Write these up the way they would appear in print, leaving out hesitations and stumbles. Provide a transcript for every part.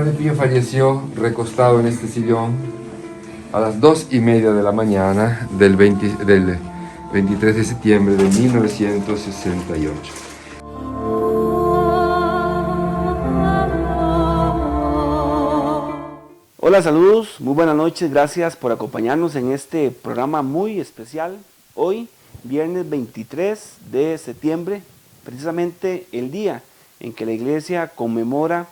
Padre Pío falleció recostado en este sillón a las 2:30 de la mañana del 23 de septiembre de 1968. Hola, saludos, muy buenas noches, gracias por acompañarnos en este programa muy especial. Hoy, viernes 23 de septiembre, precisamente el día en que la iglesia conmemora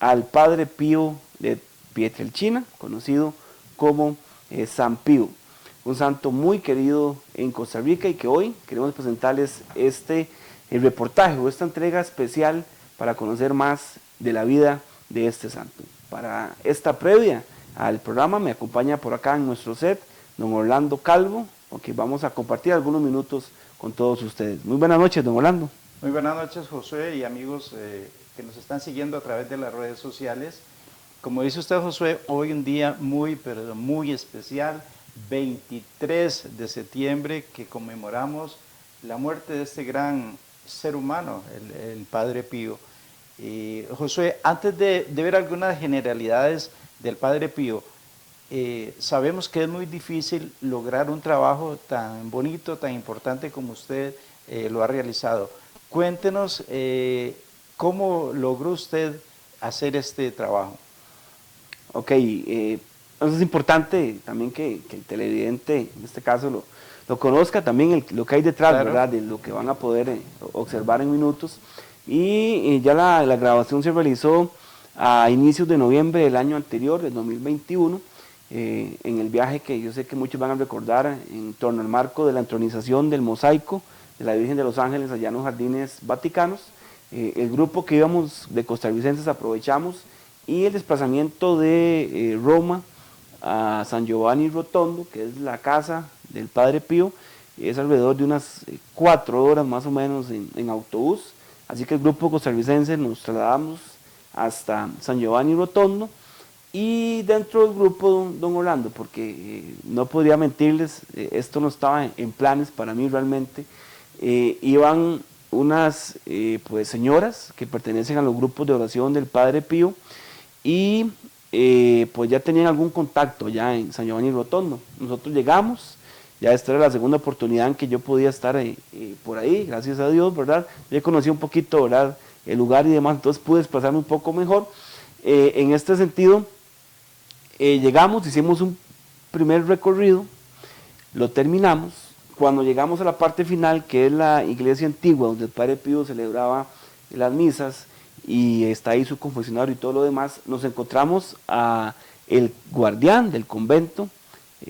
al Padre Pío de Pietrelcina, conocido como San Pío, un santo muy querido en Costa Rica y que hoy queremos presentarles este reportaje o esta entrega especial para conocer más de la vida de este santo. Para esta previa al programa me acompaña por acá en nuestro set don Orlando Calvo, con quien vamos a compartir algunos minutos con todos ustedes. Muy buenas noches, don Orlando. Muy buenas noches, Josué, y amigos que nos están siguiendo a través de las redes sociales. Como dice usted, Josué, hoy un día muy, pero muy especial, 23 de septiembre, que conmemoramos la muerte de este gran ser humano, el Padre Pío. Josué, antes de ver algunas generalidades del Padre Pío, sabemos que es muy difícil lograr un trabajo tan bonito, tan importante como usted lo ha realizado. Cuéntenos cómo logró usted hacer este trabajo. Ok, eso es importante también que el televidente, en este caso, lo conozca también lo que hay detrás, claro, ¿verdad? De lo que van a poder observar en minutos. Y ya la grabación se realizó a inicios de noviembre del año anterior, del 2021, en el viaje que yo sé que muchos van a recordar en torno al marco de la entronización del mosaico de la Virgen de los Ángeles allá en los Jardines Vaticanos. El grupo que íbamos de costarricenses aprovechamos y el desplazamiento de Roma a San Giovanni Rotondo, que es la casa del Padre Pío, es alrededor de unas 4 horas más o menos en autobús. Así que el grupo costarricense nos trasladamos hasta San Giovanni Rotondo y dentro del grupo, don Orlando, porque no podría mentirles, esto no estaba en planes para mí realmente, iban unas pues señoras que pertenecen a los grupos de oración del Padre Pío y pues ya tenían algún contacto ya en San Giovanni Rotondo. Nosotros llegamos. Ya esta era la segunda oportunidad en que yo podía estar por ahí, gracias a Dios, ¿verdad? Ya conocí un poquito, ¿verdad?, el lugar y demás, entonces pude desplazarme un poco mejor. En este sentido, llegamos, hicimos un primer recorrido, lo terminamos. Cuando llegamos a la parte final, que es la iglesia antigua, donde el Padre Pío celebraba las misas, y está ahí su confesionario y todo lo demás, nos encontramos a el guardián del convento,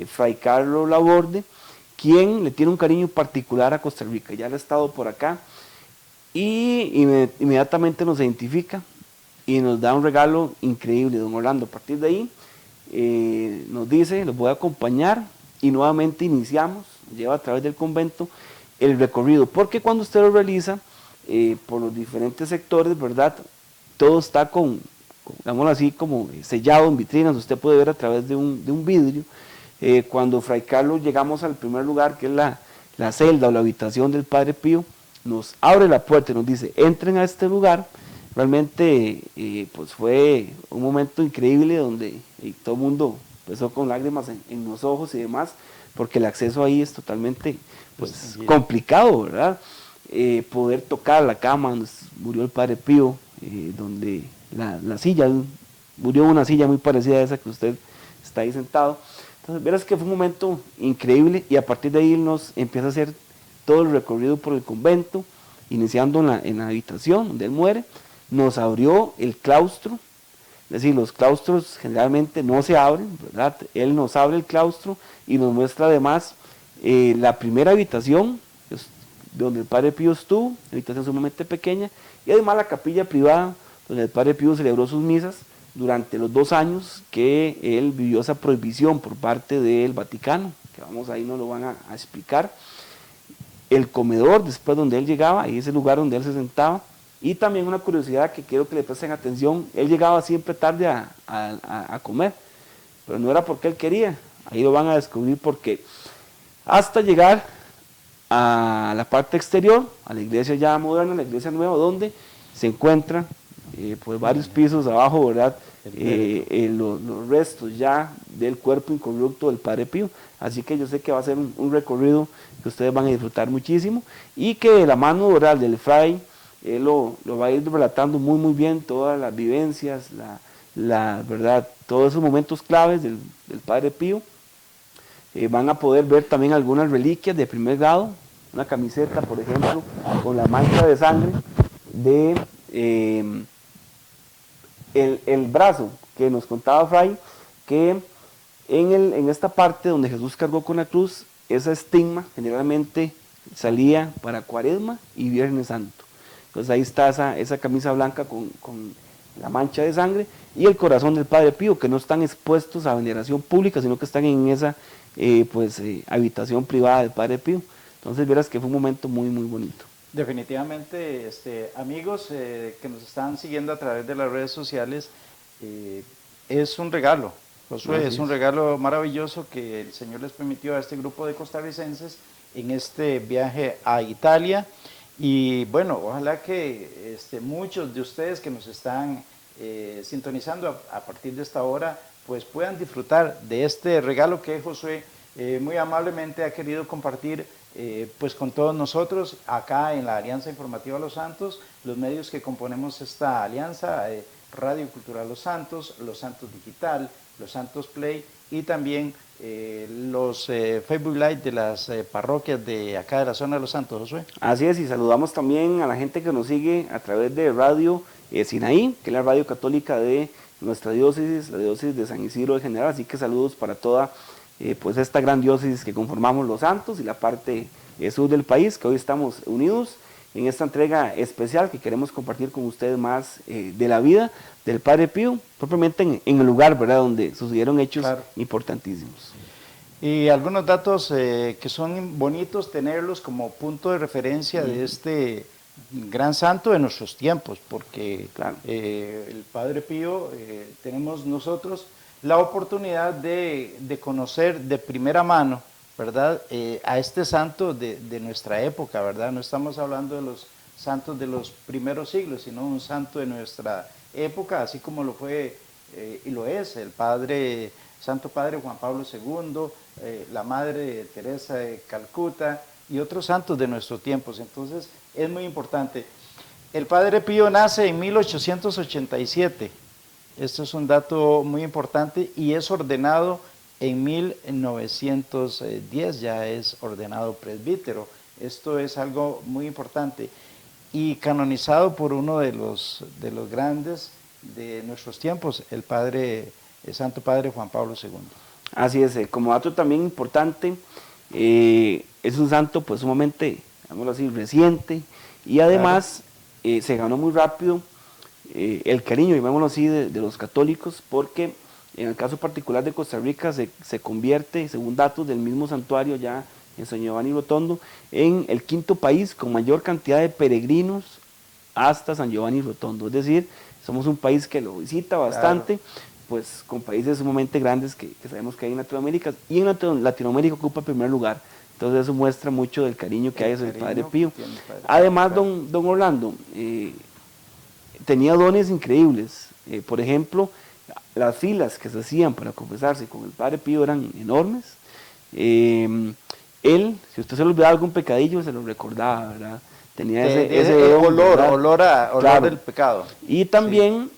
Fray Carlos Laborde, quien le tiene un cariño particular a Costa Rica, ya ha estado por acá y inmediatamente nos identifica y nos da un regalo increíble, don Orlando. A partir de ahí nos dice, los voy a acompañar y nuevamente iniciamos, lleva a través del convento el recorrido, porque cuando usted lo realiza por los diferentes sectores, ¿verdad?, todo está digámoslo así, como sellado en vitrinas, usted puede ver a través de un vidrio. Cuando Fray Carlos llegamos al primer lugar, que es la celda o la habitación del Padre Pío, nos abre la puerta y nos dice, entren a este lugar. Realmente pues fue un momento increíble donde todo el mundo empezó con lágrimas en los ojos y demás, porque el acceso ahí es totalmente pues, complicado, ¿verdad? Poder tocar la cama donde murió el Padre Pío, donde la silla, murió en una silla muy parecida a esa que usted está ahí sentado. Entonces, verás que fue un momento increíble y a partir de ahí él nos empieza a hacer todo el recorrido por el convento, iniciando en la habitación donde él muere, nos abrió el claustro, es decir, los claustros generalmente no se abren, ¿verdad? Él nos abre el claustro y nos muestra además la primera habitación, donde el Padre Pío estuvo, una habitación sumamente pequeña, y además la capilla privada, donde el Padre Pío celebró sus misas, durante los 2 años que él vivió esa prohibición por parte del Vaticano, que vamos ahí nos lo van a explicar. El comedor, después donde él llegaba, ahí es el lugar donde él se sentaba, y también una curiosidad que quiero que le presten atención, él llegaba siempre tarde a comer, pero no era porque él quería, ahí lo van a descubrir porque hasta llegar a la parte exterior, a la iglesia ya moderna, la iglesia nueva, donde se encuentra pues varios pisos abajo, ¿verdad?, los restos ya del cuerpo incorrupto del Padre Pío. Así que yo sé que va a ser un recorrido que ustedes van a disfrutar muchísimo y que de la mano oral del fray, él lo va a ir relatando muy bien todas las vivencias, verdad, todos esos momentos claves del Padre Pío. Van a poder ver también algunas reliquias de primer grado, una camiseta, por ejemplo, con la mancha de sangre de el brazo que nos contaba Fray, que en esta parte donde Jesús cargó con la cruz, esa estigma generalmente salía para Cuaresma y Viernes Santo. Entonces ahí está esa camisa blanca con la mancha de sangre y el corazón del Padre Pío, que no están expuestos a veneración pública, sino que están en esa habitación privada del Padre Pío. Entonces verás que fue un momento muy bonito. Definitivamente, amigos que nos están siguiendo a través de las redes sociales, es un regalo, Josué, es un regalo maravilloso que el Señor les permitió a este grupo de costarricenses en este viaje a Italia. Y bueno, ojalá que muchos de ustedes que nos están sintonizando a partir de esta hora, pues puedan disfrutar de este regalo que Josué muy amablemente ha querido compartir pues con todos nosotros acá en la Alianza Informativa Los Santos, los medios que componemos esta alianza, Radio Cultural Los Santos Digital, Los Santos Play y también los Facebook Live de las parroquias de acá de la zona de Los Santos, Josué. Así es, y saludamos también a la gente que nos sigue a través de Radio Sinaí, que es la radio católica de nuestra diócesis, la diócesis de San Isidro de General, así que saludos para toda pues esta gran diócesis que conformamos Los Santos y la parte sur del país, que hoy estamos unidos en esta entrega especial que queremos compartir con ustedes más de la vida del Padre Pío, propiamente en el lugar, ¿verdad?, donde sucedieron hechos importantísimos. Y algunos datos que son bonitos tenerlos como punto de referencia de este gran santo de nuestros tiempos, porque el Padre Pío tenemos nosotros la oportunidad de conocer de primera mano, ¿verdad?, a este santo de nuestra época, ¿verdad? No estamos hablando de los santos de los primeros siglos, sino un santo de nuestra época, así como lo fue y lo es el Santo Padre Juan Pablo II, la Madre Teresa de Calcuta y otros santos de nuestros tiempos. Entonces es muy importante. El Padre Pío nace en 1887. Esto es un dato muy importante y es ordenado en 1910, ya es ordenado presbítero. Esto es algo muy importante y canonizado por uno de los grandes de nuestros tiempos, el Santo Padre Juan Pablo II. Así es, como dato también importante, es un santo pues sumamente, digámoslo así, reciente y además se ganó muy rápido el cariño, llamémoslo así, de los católicos, porque en el caso particular de Costa Rica se convierte, según datos del mismo santuario ya en San Giovanni Rotondo, en el quinto país con mayor cantidad de peregrinos hasta San Giovanni Rotondo. Es decir, somos un país que lo visita bastante, pues con países sumamente grandes que sabemos que hay en Latinoamérica, y en Latinoamérica ocupa el primer lugar. Entonces eso muestra mucho del cariño que hay hacia el Padre Pío. Además, don Orlando tenía dones increíbles. Por ejemplo, las filas que se hacían para confesarse con el Padre Pío eran enormes. Él, si usted se le olvidaba algún pecadillo, se lo recordaba, ¿verdad? Tenía ese don, olor del pecado. Y también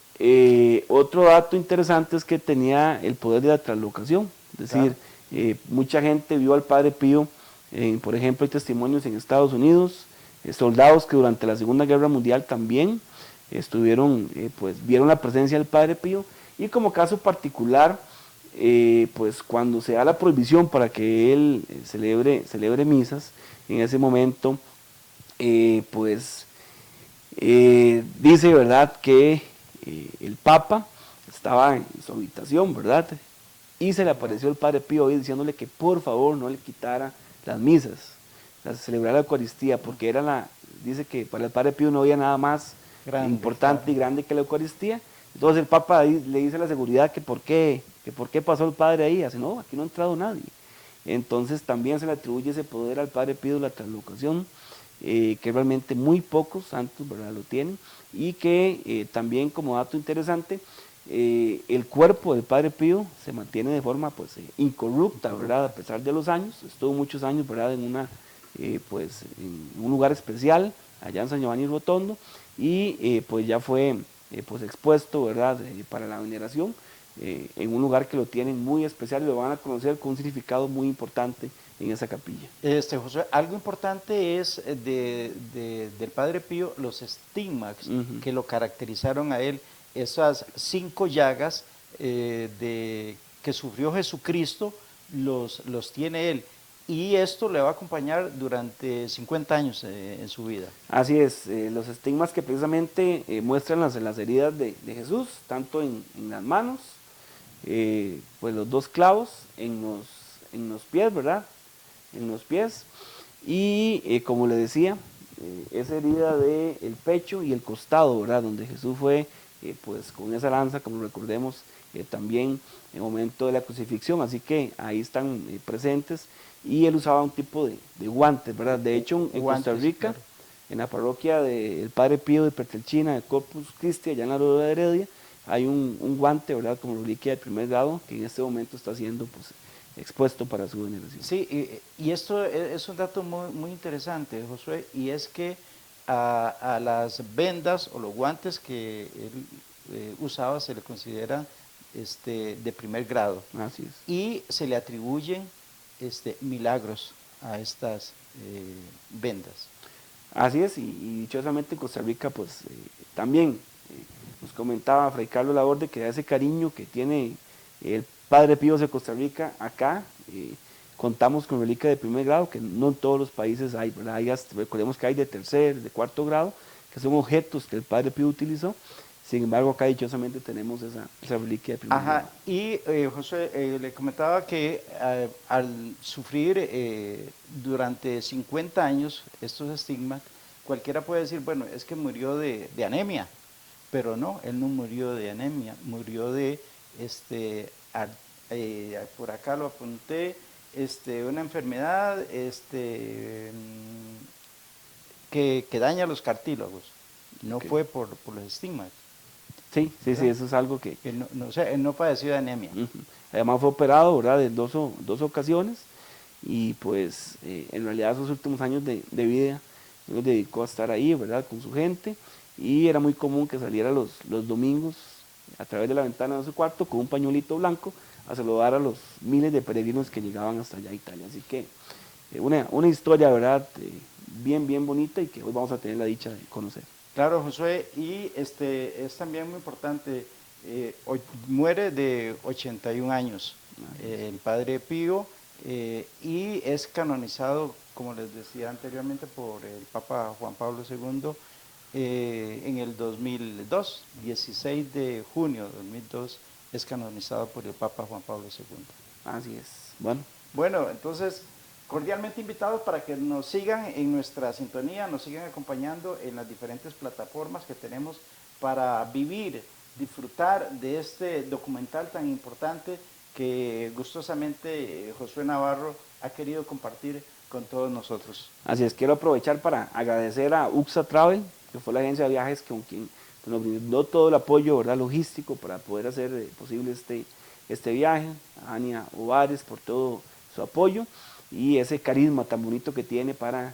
otro dato interesante es que tenía el poder de la translocación. Es decir, mucha gente vio al Padre Pío, por ejemplo, hay testimonios en Estados Unidos, soldados que durante la Segunda Guerra Mundial también vieron la presencia del Padre Pío, y como caso particular, pues cuando se da la prohibición para que él celebre misas, en ese momento, dice, ¿verdad?, que el Papa estaba en su habitación, ¿verdad?, y se le apareció el Padre Pío ahí diciéndole que por favor no le quitara las misas, celebrar la Eucaristía, porque dice que para el Padre Pío no había nada más importante y grande que la Eucaristía. Entonces el Papa ahí le dice a la seguridad que por qué pasó el Padre ahí. Hace, no, aquí no ha entrado nadie. Entonces también se le atribuye ese poder al Padre Pío de la translocación, que realmente muy pocos santos, ¿verdad?, lo tienen, y que también como dato interesante, el cuerpo del Padre Pío se mantiene de forma pues incorrupta, ¿verdad? A pesar de los años, estuvo muchos años, ¿verdad? Pues, en un lugar especial, allá en San Giovanni Rotondo, y pues ya fue pues expuesto, ¿verdad? Para la veneración, en un lugar que lo tienen muy especial y lo van a conocer con un significado muy importante en esa capilla. José, algo importante es del Padre Pío los estigmas que lo caracterizaron a él, esas 5 llagas que sufrió Jesucristo, los tiene él. Y esto le va a acompañar durante 50 años en su vida. Así es, los estigmas que precisamente muestran las heridas de Jesús, tanto en las manos, pues los 2 clavos en los pies, ¿verdad? En los pies, y como le decía, esa herida del pecho y el costado, ¿verdad? Donde Jesús fue pues con esa lanza, como recordemos, también en el momento de la crucifixión, así que ahí están presentes, y él usaba un tipo de guantes, ¿verdad? De hecho, en Guantes, Costa Rica, claro. en la parroquia del Padre Pío de Pertelchina, de Corpus Christi, allá en la Aurora de Heredia, hay un guante, ¿verdad? Como reliquia de primer grado, que en este momento está siendo pues expuesto para su veneración. Sí, y esto es un dato muy interesante, Josué, y es que a las vendas o los guantes que él usaba se le considera de primer grado. Así es. Y se le atribuyen milagros a estas vendas. Así es, y dichosamente en Costa Rica, pues también nos comentaba Fray Carlos Laborde que ese cariño que tiene el Padre Pío de Costa Rica acá, contamos con reliquia de primer grado, que no en todos los países hay, ¿verdad? Recordemos que hay de tercer, de cuarto grado, que son objetos que el Padre Pío utilizó. Sin embargo, acá dichosamente tenemos esa reliquia de primer grado. Y José, le comentaba que al sufrir durante 50 años estos estigmas, cualquiera puede decir, bueno, es que murió de anemia, pero no, él no murió de anemia, murió de, por acá lo apunté, una enfermedad que daña los cartílagos, no fue por los estigmas. Sí, eso es algo que... O sea, él no padeció de anemia. Además fue operado, ¿verdad? En dos ocasiones, y pues en realidad esos últimos años de vida él los dedicó a estar ahí, ¿verdad? Con su gente, y era muy común que saliera los domingos a través de la ventana de su cuarto con un pañuelito blanco a saludar a los miles de peregrinos que llegaban hasta allá a Italia. Así que una historia, ¿verdad? Bien bonita, y que hoy vamos a tener la dicha de conocer. Claro, Josué, y es también muy importante, muere de 81 años el Padre Pío, y es canonizado, como les decía anteriormente, por el Papa Juan Pablo II en el 2002, 16 de junio de 2002, es canonizado por el Papa Juan Pablo II. Así es. Bueno, entonces, cordialmente invitados para que nos sigan en nuestra sintonía, nos sigan acompañando en las diferentes plataformas que tenemos para vivir, disfrutar de este documental tan importante que gustosamente Josué Navarro ha querido compartir con todos nosotros. Así es, quiero aprovechar para agradecer a UXA Travel, que fue la agencia de viajes con quien nos brindó todo el apoyo, ¿verdad?, logístico para poder hacer posible este viaje, a Ania Ovares por todo su apoyo y ese carisma tan bonito que tiene para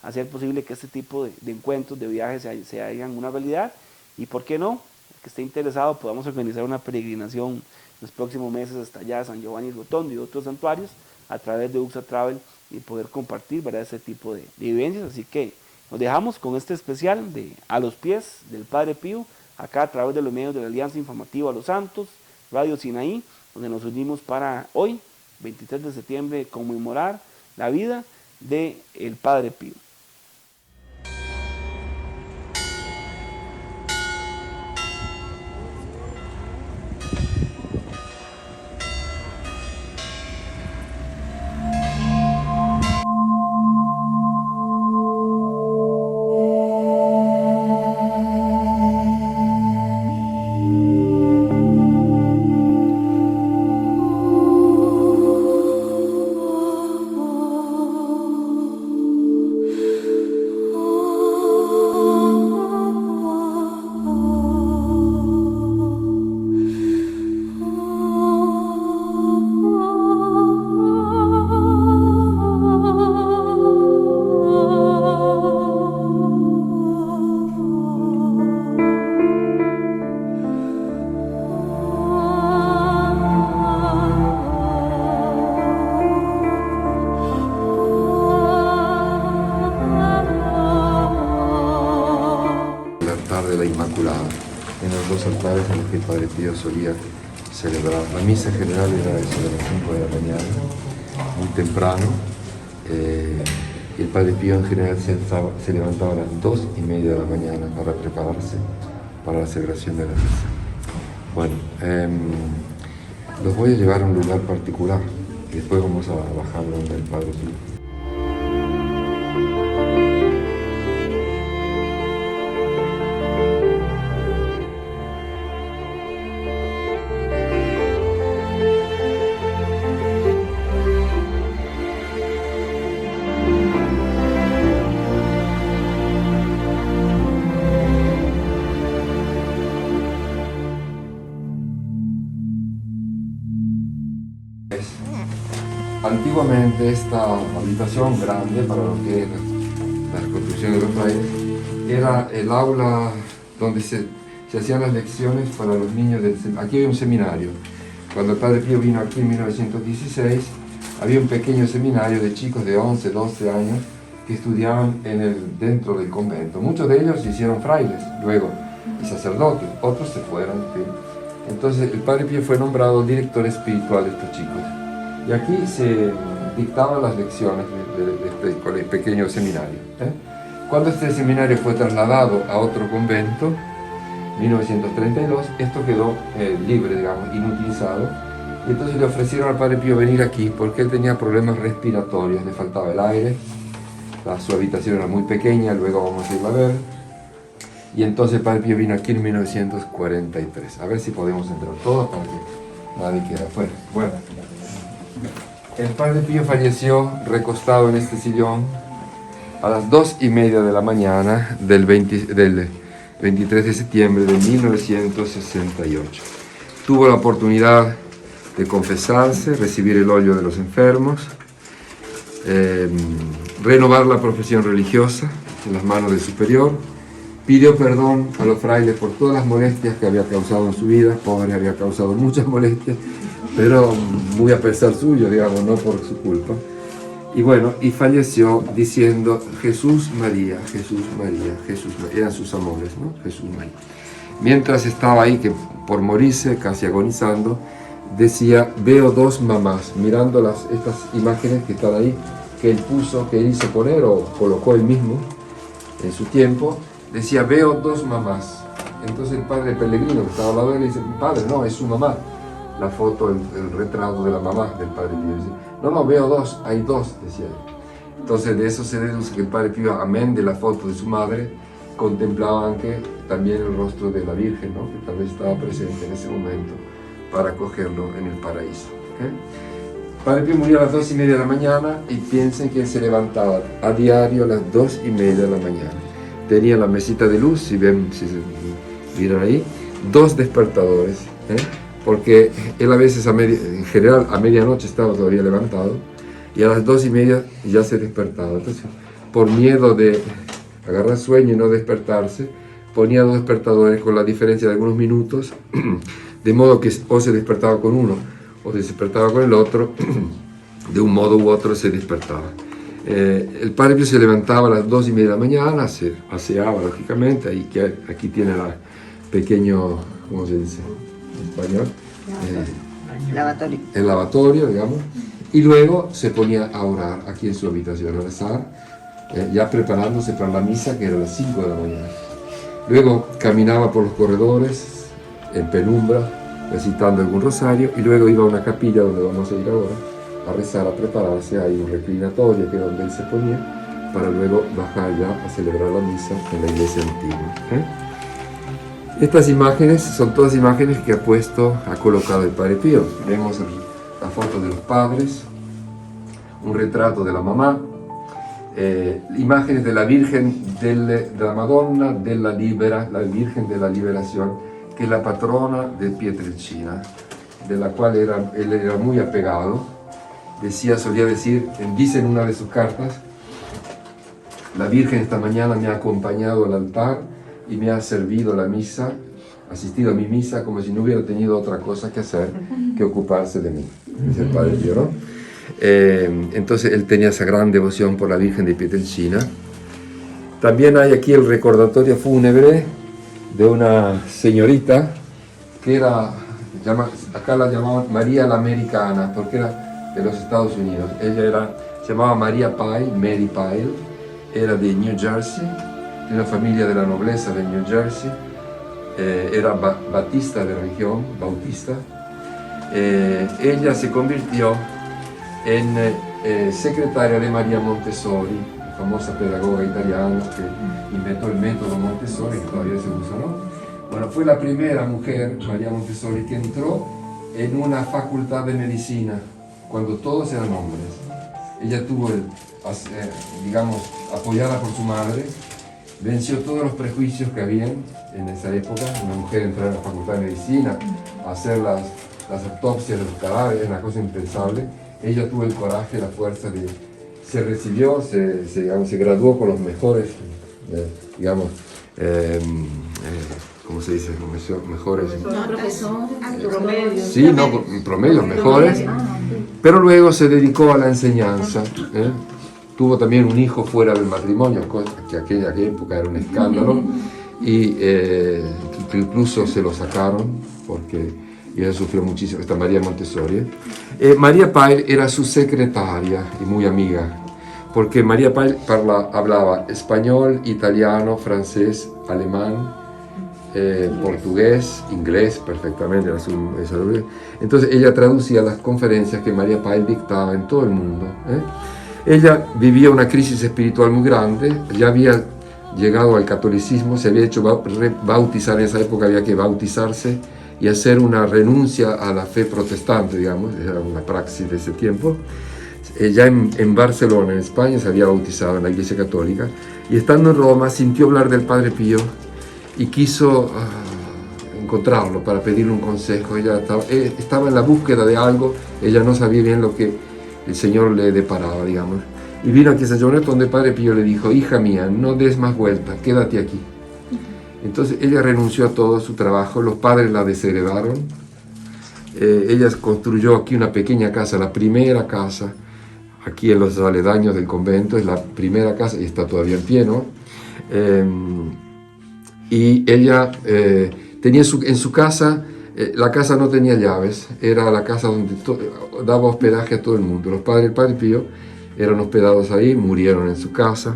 hacer posible que este tipo de encuentros, de viajes se hagan una realidad, y por qué no, el que esté interesado podamos organizar una peregrinación los próximos meses hasta allá, San Giovanni Rotondo y otros santuarios, a través de UXA Travel, y poder compartir, ¿verdad?, ese tipo de vivencias. Así que nos dejamos con este especial de A los pies del Padre Pío, acá a través de los medios de la Alianza Informativa a los Santos, Radio Sinaí, donde nos unimos para hoy, 23 de septiembre, conmemorar la vida del Padre Pío. de la Inmaculada, en los dos altares en los que el Padre Pío solía celebrar. La misa general era eso de las 5 de la mañana, muy temprano, y el Padre Pío en general se levantaba a las 2:30 de la mañana para prepararse para la celebración de la misa. Bueno, los voy a llevar a un lugar particular y después vamos a bajar donde el Padre Pío. Antiguamente esta habitación grande para lo que era la construcción de los frailes era el aula donde se hacían las lecciones para los niños del seminario. Aquí había un seminario. Cuando el Padre Pío vino aquí en 1916 había un pequeño seminario de chicos de 11, 12 años que estudiaban dentro del convento. Muchos de ellos se hicieron frailes, luego y sacerdotes, otros se fueron. ¿Sí? Entonces el Padre Pío fue nombrado director espiritual de estos chicos. Y aquí se dictaban las lecciones de este pequeño seminario. Cuando este seminario fue trasladado a otro convento, 1932, esto quedó libre, digamos, inutilizado. Y entonces le ofrecieron al Padre Pío venir aquí porque él tenía problemas respiratorios, le faltaba el aire, su habitación era muy pequeña, luego vamos a irla a ver. Y entonces el Padre Pío vino aquí en 1943. A ver si podemos entrar todos para que nadie quede afuera. Bueno. El Padre Pío falleció recostado en este sillón a las 2:30 de la mañana del 23 de septiembre de 1968. Tuvo la oportunidad de confesarse, recibir el óleo de los enfermos, renovar la profesión religiosa en las manos del superior, pidió perdón a los frailes por todas las molestias que había causado en su vida. Pobre, había causado muchas molestias, pero muy a pesar suyo, digamos, no por su culpa. Y bueno, y falleció diciendo Jesús María, Jesús María, Jesús María. Eran sus amores, ¿no? Jesús María. Mientras estaba ahí, que por morirse, casi agonizando, decía, veo dos mamás, mirando estas imágenes que están ahí, que él hizo poner o colocó él mismo en su tiempo, decía, veo dos mamás. Entonces el padre Pellegrino, que estaba al lado de él, le dice, padre, no, es su mamá. La foto, el retrato de la mamá del Padre Pío. Dice, no, veo dos, hay dos, decía él. Entonces de eso se deduce que el Padre Pío, amén de la foto de su madre, contemplaba también el rostro de la Virgen, ¿no? Que tal vez estaba presente en ese momento para acogerlo en el paraíso. ¿Okay? El Padre Pío murió a las 2:30 de la mañana y piensen que él se levantaba a diario a las 2:30 de la mañana. Tenía la mesita de luz, si se miran ahí, 2 despertadores, porque él a veces, en general, a medianoche estaba todavía levantado y a las 2:30 ya se despertaba. Entonces, por miedo de agarrar sueño y no despertarse, ponía 2 despertadores con la diferencia de algunos minutos, de modo que o se despertaba con uno o se despertaba con el otro, de un modo u otro se despertaba. El Padre Pío se levantaba a las 2:30 de la mañana, se aseaba lógicamente, aquí tiene pequeño, ¿cómo se dice en español? Lavatorio. El lavatorio, digamos, y luego se ponía a orar aquí en su habitación, a rezar, ya preparándose para la misa que era a las 5 de la mañana. Luego caminaba por los corredores en penumbra, recitando algún rosario, y luego iba a una capilla donde vamos a ir ahora, a rezar, a prepararse. Hay un reclinatorio que es donde él se ponía, para luego bajar ya a celebrar la misa en la iglesia antigua. Estas imágenes son todas imágenes que ha colocado el Padre Pío. Vemos la foto de los padres, un retrato de la mamá, imágenes de la Virgen de la Madonna la Virgen de la Liberación, que es la patrona de Pietrelcina, de la cual él era muy apegado. Solía decir, dice en una de sus cartas, la Virgen esta mañana me ha acompañado al altar y me ha servido la misa, asistido a mi misa como si no hubiera tenido otra cosa que hacer que ocuparse de mí, dice el Padre Pío, ¿no? Entonces él tenía esa gran devoción por la Virgen de Pietrelcina. También hay aquí el recordatorio fúnebre de una señorita que era, acá la llamaban María la Americana, porque era de los Estados Unidos. Ella se llamaba María Pyle, Mary Pyle, era de New Jersey, de una familia de la nobleza de New Jersey, era bautista de religión, bautista. Ella se convirtió en secretaria de María Montessori, la famosa pedagoga italiana que inventó el método Montessori, que todavía se usa, ¿no? Bueno, fue la primera mujer, María Montessori, que entró en una facultad de medicina, cuando todos eran hombres. Ella tuvo, digamos, apoyada por su madre, venció todos los prejuicios que habían en esa época. Una mujer entrar en la facultad de medicina, hacer las autopsias de los cadáveres, era una cosa impensable. Ella tuvo el coraje, la fuerza de... Se recibió, se graduó con los mejores, digamos, ¿cómo se dice? Mejores... Promedios. Sí, no, promedios mejores, pero luego se dedicó a la enseñanza. Tuvo también un hijo fuera del matrimonio, cosa que aquella época era un escándalo, y incluso se lo sacaron porque ella sufrió muchísimo, esta María Montessori. María Pyle era su secretaria y muy amiga, porque María Pyle hablaba español, italiano, francés, alemán, portugués, inglés perfectamente. Entonces ella traducía las conferencias que María Pyle dictaba en todo el mundo. Ella vivía una crisis espiritual muy grande, ya había llegado al catolicismo, se había hecho bautizar, en esa época había que bautizarse y hacer una renuncia a la fe protestante, digamos, era una praxis de ese tiempo. Ya en Barcelona, en España, se había bautizado en la Iglesia Católica, y estando en Roma sintió hablar del Padre Pío y quiso encontrarlo para pedirle un consejo. Ella estaba en la búsqueda de algo, ella no sabía bien lo que el Señor le deparaba, digamos. Y vino aquí a San Giovanetto, donde el Padre Pío le dijo: hija mía, no des más vueltas, quédate aquí. Entonces ella renunció a todo su trabajo, los padres la desheredaron. Ella construyó aquí una pequeña casa, la primera casa, aquí en los aledaños del convento, es la primera casa y está todavía en pie, ¿no? Y ella tenía en su casa, la casa no tenía llaves, era la casa donde daba hospedaje a todo el mundo. Los padres del Padre Pío eran hospedados ahí, murieron en su casa.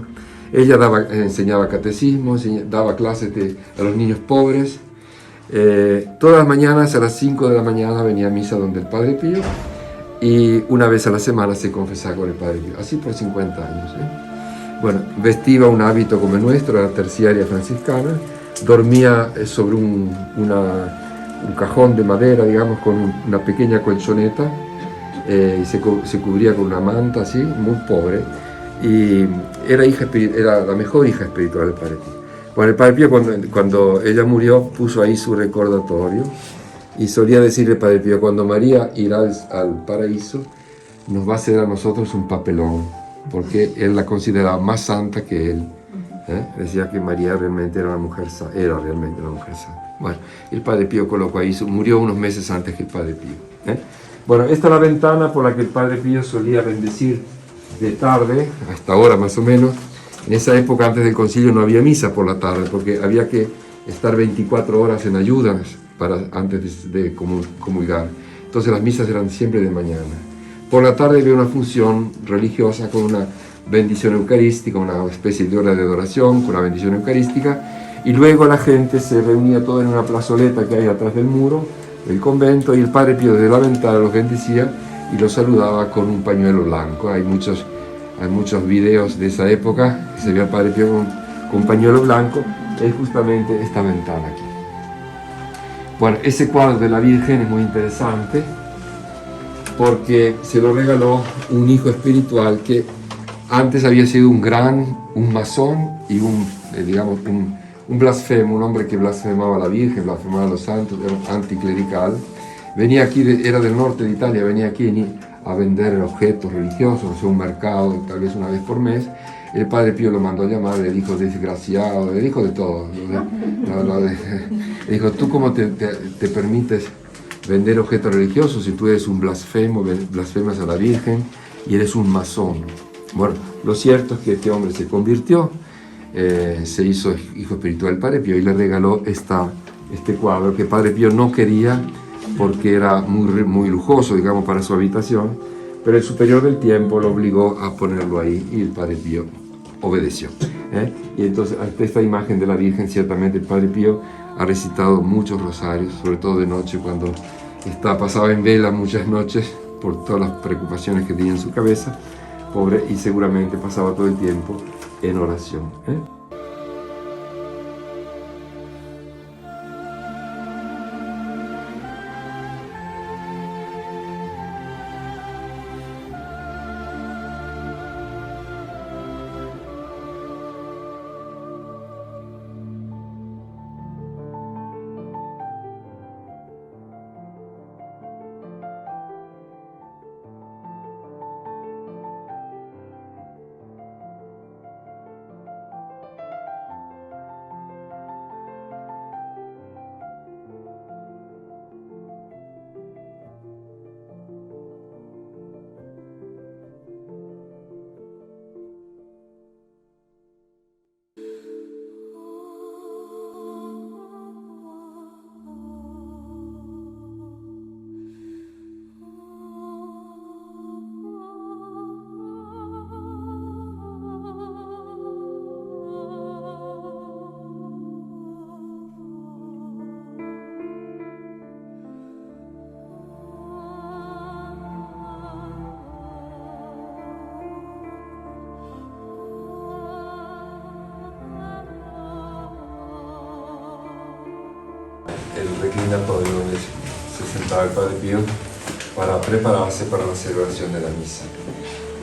Ella enseñaba catecismo, daba clases a los niños pobres. Todas las mañanas a las 5 de la mañana venía a misa donde el Padre Pío, y una vez a la semana se confesaba con el Padre Pío, así por 50 años. Bueno, vestía un hábito como el nuestro, era terciaria franciscana, dormía sobre un cajón de madera, digamos, con una pequeña colchoneta, y se cubría con una manta así, muy pobre, y era la mejor hija espiritual del Padre Pío. Bueno, el Padre Pío, cuando ella murió, puso ahí su recordatorio, y solía decirle al Padre Pío: cuando María irá al paraíso, nos va a hacer a nosotros un papelón, porque él la consideraba más santa que él. Decía que María realmente era realmente una mujer santa. Bueno, el Padre Pío colocó ahí, murió unos meses antes que el Padre Pío. Bueno, esta es la ventana por la que el Padre Pío solía bendecir de tarde, hasta ahora más o menos. En esa época, antes del concilio, no había misa por la tarde, porque había que estar 24 horas en ayunas antes de comulgar. Entonces las misas eran siempre de mañana. Por la tarde había una función religiosa con una bendición eucarística, una especie de hora de adoración con una bendición eucarística, y luego la gente se reunía toda en una plazoleta que hay atrás del muro del convento, y el Padre Pío desde la ventana los bendecía y los saludaba con un pañuelo blanco. Hay muchos videos de esa época que se ve al Padre Pío con un pañuelo blanco. Es justamente esta ventana aquí. Bueno, ese cuadro de la Virgen es muy interesante porque se lo regaló un hijo espiritual que antes había sido un masón y un blasfemo, un hombre que blasfemaba a la Virgen, blasfemaba a los santos, era anticlerical. Venía aquí, era del norte de Italia, venía aquí a vender objetos religiosos, o sea, un mercado, tal vez una vez por mes. El Padre Pío lo mandó a llamar, le dijo desgraciado, le dijo de todo. Le dijo: ¿tú cómo te permites vender objetos religiosos si tú eres un blasfemo, blasfemas a la Virgen y eres un masón? Bueno, lo cierto es que este hombre se convirtió, se hizo hijo espiritual del Padre Pío y le regaló este cuadro que Padre Pío no quería porque era muy lujoso, digamos, para su habitación, pero el superior del tiempo lo obligó a ponerlo ahí y el Padre Pío obedeció. Y entonces, ante esta imagen de la Virgen, ciertamente el Padre Pío ha recitado muchos rosarios, sobre todo de noche, cuando pasaba en vela muchas noches por todas las preocupaciones que tenía en su cabeza, pobre, y seguramente pasaba todo el tiempo en oración. El reclinatorio donde se sentaba el Padre Pío para prepararse para la celebración de la misa.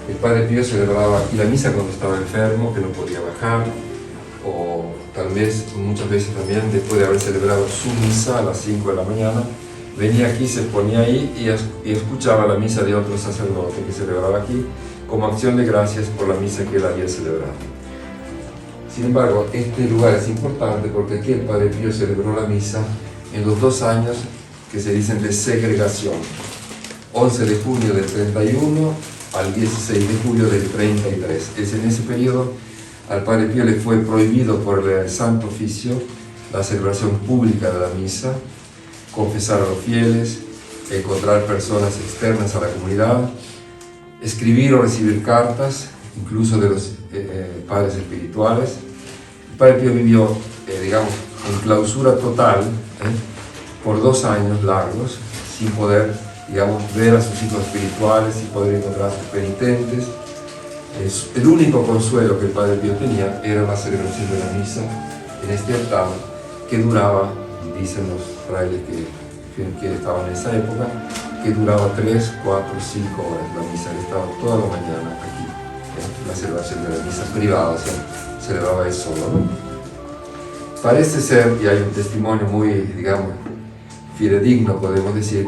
El Padre Pío celebraba aquí la misa cuando estaba enfermo, que no podía bajar, o tal vez, muchas veces también, después de haber celebrado su misa a las 5 de la mañana, venía aquí, se ponía ahí y escuchaba la misa de otro sacerdote que celebraba aquí, como acción de gracias por la misa que él había celebrado. Sin embargo, este lugar es importante porque aquí el Padre Pío celebró la misa en los 2 años que se dicen de segregación, 11 de junio del 31 al 16 de julio del 33. Es en ese periodo al Padre Pío le fue prohibido por el Santo Oficio la celebración pública de la misa, confesar a los fieles, encontrar personas externas a la comunidad, escribir o recibir cartas, incluso de los padres espirituales. El Padre Pío vivió, digamos, en clausura total, por 2 años largos, sin poder, digamos, ver a sus hijos espirituales, sin poder encontrar a sus penitentes. El único consuelo que el Padre Pío tenía era la celebración de la misa en este altar, que duraba, dicen los frailes que estaban en esa época, que duraba 3, 4, 5 horas la misa. Él estaba toda la mañana aquí, la celebración de la misa privada, o sea, celebraba él solo, ¿no? Parece ser, y hay un testimonio muy, digamos, fidedigno, podemos decir,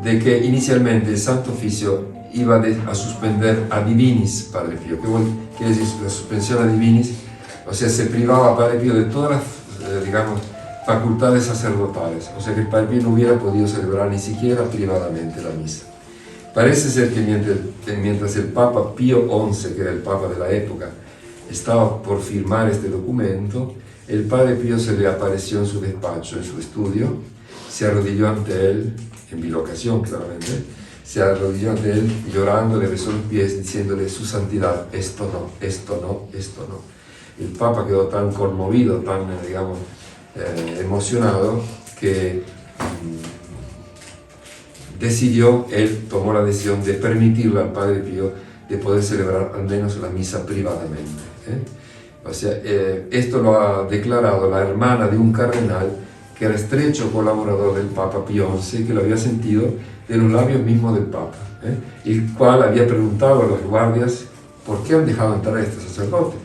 de que inicialmente el Santo Oficio iba a suspender a divinis Padre Pío. ¿Qué quiere decir la suspensión a divinis? O sea, se privaba a Padre Pío de todas las, digamos, facultades sacerdotales. O sea, que el Padre Pío no hubiera podido celebrar ni siquiera privadamente la misa. Parece ser que mientras el Papa Pío XI, que era el Papa de la época, estaba por firmar este documento, el Padre Pío se le apareció en su despacho, en su estudio, se arrodilló ante él, en bilocación claramente, se arrodilló ante él llorando, le besó los pies diciéndole: su santidad, esto no, esto no, esto no. El Papa quedó tan conmovido, tan, digamos, emocionado, que él tomó la decisión de permitirle al Padre Pío de poder celebrar al menos la misa privadamente. O sea, esto lo ha declarado la hermana de un cardenal que era estrecho colaborador del Papa Pío XI, que lo había sentido de los labios mismos del Papa, el cual había preguntado a los guardias por qué han dejado entrar a este sacerdote.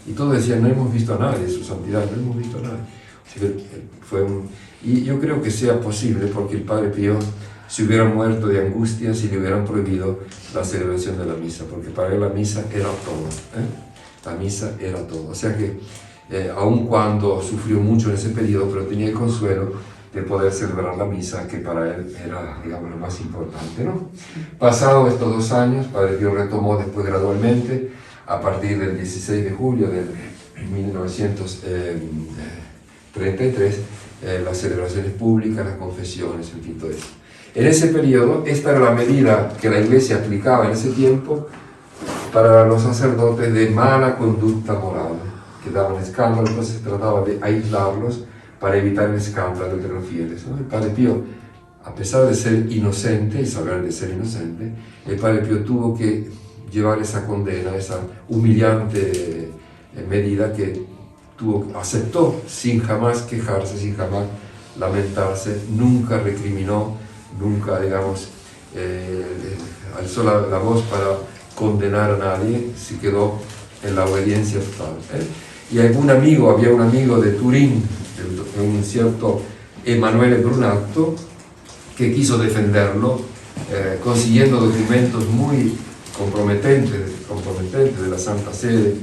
Y todos decían: no hemos visto a nadie, su santidad, no hemos visto a nadie. O sea, y yo creo que sea posible porque el Padre Pío se hubiera muerto de angustia si le hubieran prohibido la celebración de la misa, porque para él la misa era todo. La misa era todo. O sea que, aun cuando sufrió mucho en ese periodo, pero tenía el consuelo de poder celebrar la misa, que para él era, digamos, lo más importante, ¿no? Pasados estos 2 años, Padre Pío retomó después gradualmente, a partir del 16 de julio del en 1933, las celebraciones públicas, las confesiones, en fin, todo eso. En ese periodo, esta era la medida que la Iglesia aplicaba en ese tiempo para los sacerdotes de mala conducta moral, que daban escándalo, entonces se trataba de aislarlos para evitar el escándalo entre los fieles, ¿no? El Padre Pío, a pesar de ser inocente y saber de ser inocente, el Padre Pío tuvo que llevar esa condena, esa humillante medida que aceptó sin jamás quejarse, sin jamás lamentarse, nunca recriminó, nunca, digamos, alzó la voz para condenar a nadie, se quedó en la obediencia total. Y había un amigo de Turín, un cierto Emanuele Brunatto, que quiso defenderlo, consiguiendo documentos muy comprometentes de la Santa Sede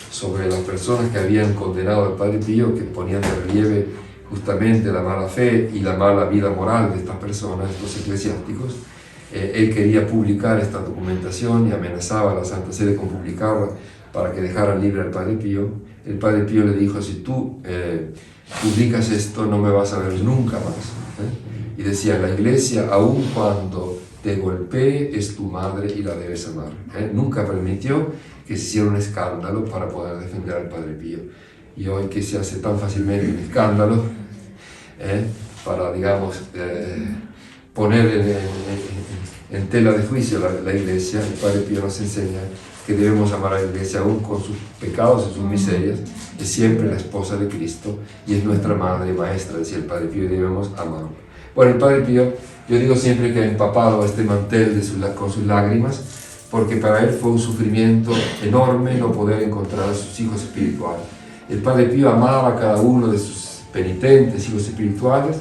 sobre las personas que habían condenado al Padre Pío, que ponían de relieve justamente la mala fe y la mala vida moral de estas personas, estos eclesiásticos. Él quería publicar esta documentación y amenazaba a la Santa Sede con publicarla para que dejaran libre al Padre Pío. El Padre Pío le dijo: si tú publicas esto, no me vas a ver nunca más. Y decía: la Iglesia, aun cuando te golpee, es tu madre y la debes amar. Nunca permitió que se hiciera un escándalo para poder defender al Padre Pío. Y hoy que se hace tan fácilmente un escándalo para, digamos, poner en tela de juicio la Iglesia, el Padre Pío nos enseña que debemos amar a la Iglesia aún con sus pecados y sus miserias. Es siempre la esposa de Cristo y es nuestra madre y maestra, decía el Padre Pío, y debemos amarlo. Bueno, el Padre Pío, yo digo siempre que ha empapado este mantel con sus lágrimas, porque para él fue un sufrimiento enorme no poder encontrar a sus hijos espirituales. El Padre Pío amaba a cada uno de sus penitentes, hijos espirituales,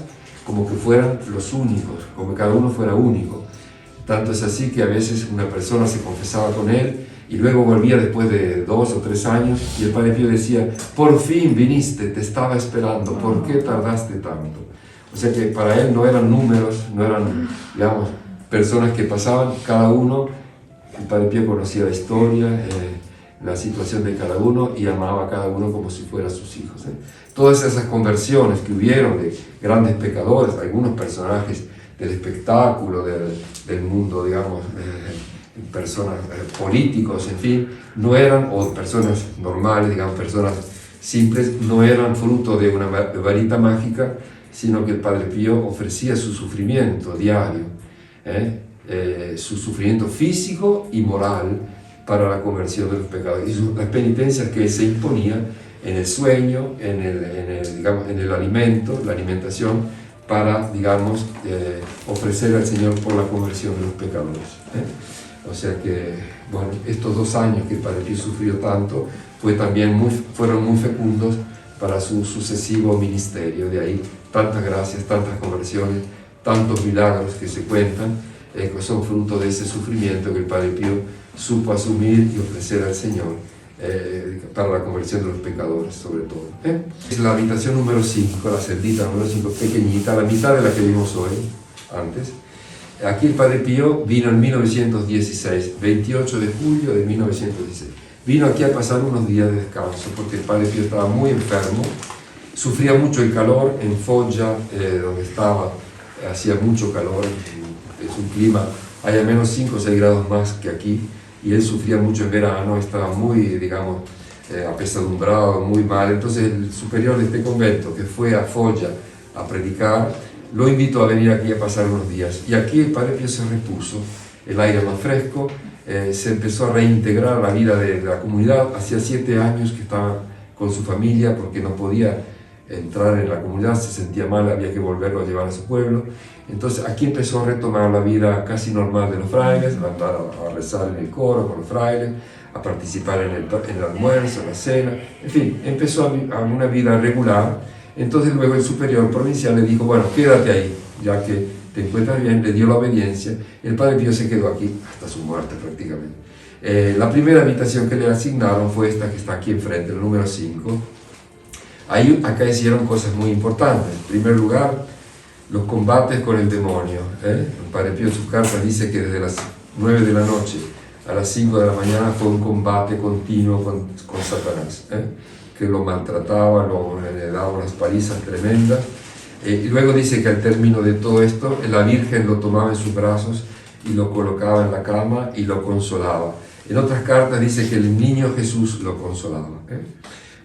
como que fueran los únicos, como que cada uno fuera único. Tanto es así que a veces una persona se confesaba con él y luego volvía después de 2 o 3 años y el Padre Pío decía: por fin viniste, te estaba esperando, ¿por qué tardaste tanto? O sea que para él no eran números, no eran, digamos, personas que pasaban, cada uno. El Padre Pío conocía la historia, la situación de cada uno y amaba a cada uno como si fueran sus hijos. Todas esas conversiones que hubieron de grandes pecadores, algunos personajes del espectáculo, del mundo, digamos, personas políticos, en fin, no eran, o personas normales, digamos, personas simples, no eran fruto de una varita mágica, sino que el Padre Pío ofrecía su sufrimiento diario, su sufrimiento físico y moral para la conversión de los pecadores, y las penitencias que se imponía en el sueño, en el alimento, la alimentación, para, digamos, ofrecer al Señor por la conversión de los pecadores. O sea que, bueno, estos 2 años que el Padre Pío sufrió tanto, fueron muy fecundos para su sucesivo ministerio. De ahí tantas gracias, tantas conversiones, tantos milagros que se cuentan, son fruto de ese sufrimiento que el Padre Pío supo asumir y ofrecer al Señor para la conversión de los pecadores, sobre todo. Es la habitación número 5, la celdita número 5, pequeñita, la mitad de la que vimos hoy, antes. Aquí el Padre Pío vino en 1916, 28 de julio de 1916. Vino aquí a pasar unos días de descanso porque el Padre Pío estaba muy enfermo, sufría mucho el calor en Foggia, donde estaba, hacía mucho calor, es un clima, hay al menos 5 o 6 grados más que aquí, y él sufría mucho en verano, estaba muy, digamos, apesadumbrado, muy mal. Entonces el superior de este convento, que fue a Foggia a predicar, lo invitó a venir aquí a pasar unos días. Y aquí el Padre Pío se repuso, el aire más fresco, se empezó a reintegrar a la vida de la comunidad. Hacía 7 años que estaba con su familia porque no podía entrar en la comunidad, se sentía mal, había que volverlo a llevar a su pueblo. Entonces aquí empezó a retomar la vida casi normal de los frailes, a andar a rezar en el coro con los frailes, a participar en el almuerzo, en la cena, en fin, empezó a una vida regular. Entonces luego el superior provincial le dijo: bueno, quédate ahí, ya que te encuentras bien, le dio la obediencia. El Padre Pío se quedó aquí hasta su muerte prácticamente. La primera habitación que le asignaron fue esta que está aquí enfrente, el número 5. Acá hicieron cosas muy importantes. En primer lugar, los combates con el demonio. El Padre Pío en su carta dice que desde las 9 de la noche a las 5 de la mañana fue un combate continuo con Satanás. que lo maltrataba, le daba unas palizas tremendas. Y luego dice que al término de todo esto, la Virgen lo tomaba en sus brazos y lo colocaba en la cama y lo consolaba. En otras cartas dice que el niño Jesús lo consolaba.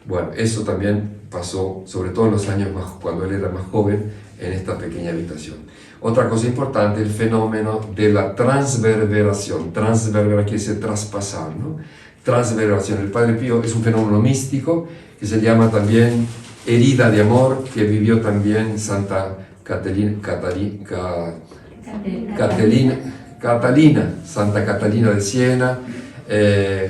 Bueno, eso también pasó, sobre todo en los años cuando él era más joven, en esta pequeña habitación. Otra cosa importante, el fenómeno de la transverberación. Transverberación quiere decir traspasar, ¿no? Transverberación. El Padre Pío es un fenómeno místico que se llama también herida de amor, que vivió también Santa Santa Catalina de Siena,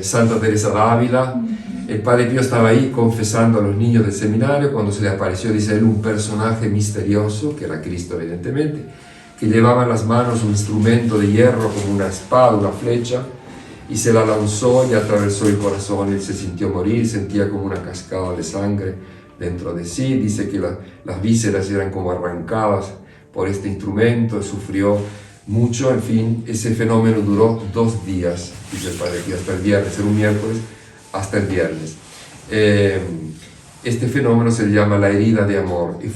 Santa Teresa d'Ávila. El Padre Pío estaba ahí confesando a los niños del seminario cuando se le apareció, dice él, un personaje misterioso, que era Cristo evidentemente, que llevaba en las manos un instrumento de hierro como una espada, una flecha, y se la lanzó y atravesó el corazón. Él se sintió morir, sentía como una cascada de sangre dentro de sí. Dice que las vísceras eran como arrancadas por este instrumento, sufrió mucho. En fin, ese fenómeno duró 2 días, dice el Padre Pío, hasta el viernes, era un miércoles, hasta el viernes. Este fenómeno se llama la herida de amor y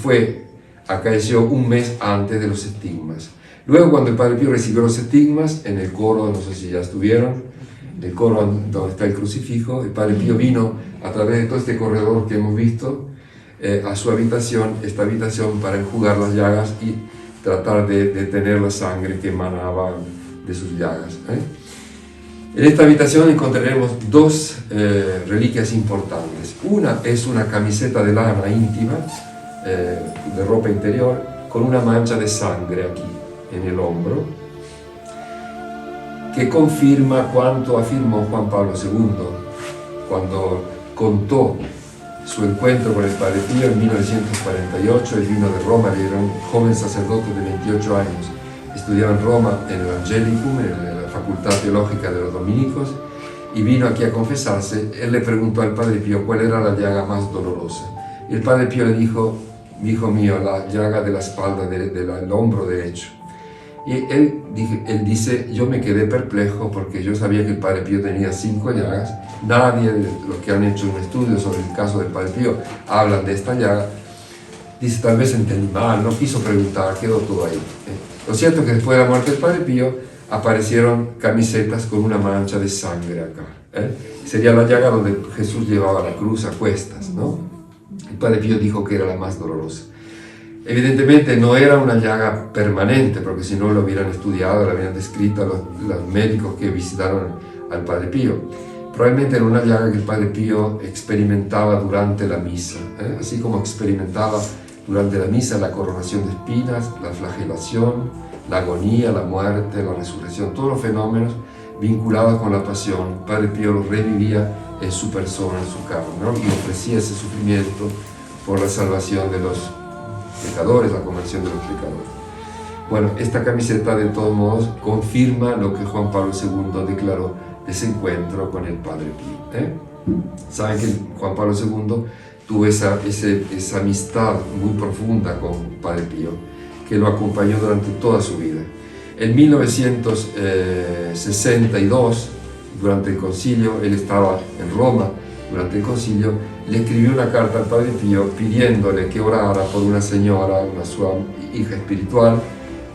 acaeció un mes antes de los estigmas. Luego, cuando el Padre Pío recibió los estigmas, en el coro, no sé si ya estuvieron, el coro donde está el crucifijo, el Padre Pío vino a través de todo este corredor que hemos visto a su habitación, esta habitación, para enjugar las llagas y tratar de detener la sangre que emanaba de sus llagas. En esta habitación encontraremos 2 reliquias importantes. Una es una camiseta de lana íntima, de ropa interior, con una mancha de sangre aquí, en el hombro, que confirma cuanto afirmó Juan Pablo II cuando contó su encuentro con el Padre Pío en 1948. Él vino de Roma, era un joven sacerdote de 28 años, estudiaba en Roma en el Angelicum, en la Facultad Teológica de los Dominicos, y vino aquí a confesarse. Él le preguntó al Padre Pío cuál era la llaga más dolorosa. Y el Padre Pío le dijo: hijo mío, la llaga de la espalda, del hombro derecho. Y él dice: yo me quedé perplejo porque yo sabía que el Padre Pío tenía 5 llagas. Nadie de los que han hecho un estudio sobre el caso del Padre Pío hablan de esta llaga. Dice: tal vez entendí mal, no quiso preguntar, quedó todo ahí. Lo cierto es que después de la muerte del Padre Pío aparecieron camisetas con una mancha de sangre acá. Sería la llaga donde Jesús llevaba la cruz a cuestas, ¿no? El Padre Pío dijo que era la más dolorosa. Evidentemente no era una llaga permanente, porque si no lo hubieran estudiado, lo habían descrito los médicos que visitaron al Padre Pío. Probablemente era una llaga que el Padre Pío experimentaba durante la misa, así como experimentaba durante la misa la coronación de espinas, la flagelación, la agonía, la muerte, la resurrección, todos los fenómenos vinculados con la pasión. El Padre Pío los revivía en su persona, en su carne, ¿no? Y ofrecía ese sufrimiento por la salvación de los pecadores, la conversión de los pecadores. Bueno, esta camiseta de todos modos confirma lo que Juan Pablo II declaró de ese encuentro con el Padre Pío. Saben que Juan Pablo II tuvo esa amistad muy profunda con Padre Pío, que lo acompañó durante toda su vida. En 1962, durante el concilio, él estaba en Roma, durante el concilio, le escribió una carta al Padre Pío pidiéndole que orara por una señora, una su hija espiritual,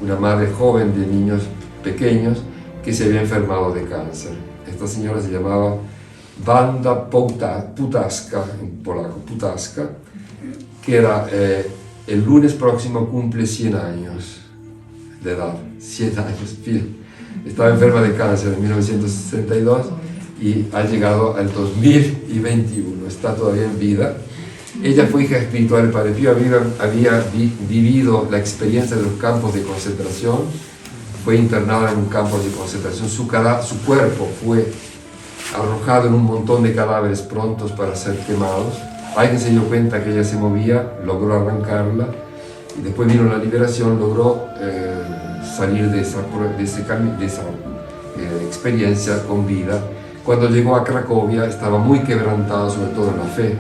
una madre joven de niños pequeños que se había enfermado de cáncer. Esta señora se llamaba Wanda Putaska, en polaco, Putaska, que era, el lunes próximo cumple 100 años de edad, 100 años, estaba enferma de cáncer en 1962 y ha llegado al 2021, está todavía en vida. Ella fue hija espiritual del Padre Pío, había vivido la experiencia de los campos de concentración, fue internada en un campo de concentración, su cuerpo fue arrojado en un montón de cadáveres prontos para ser quemados. Alguien se dio cuenta que ella se movía, logró arrancarla, y después vino la liberación, logró salir de esa experiencia con vida. Cuando llegó a Cracovia estaba muy quebrantada, sobre todo en la fe,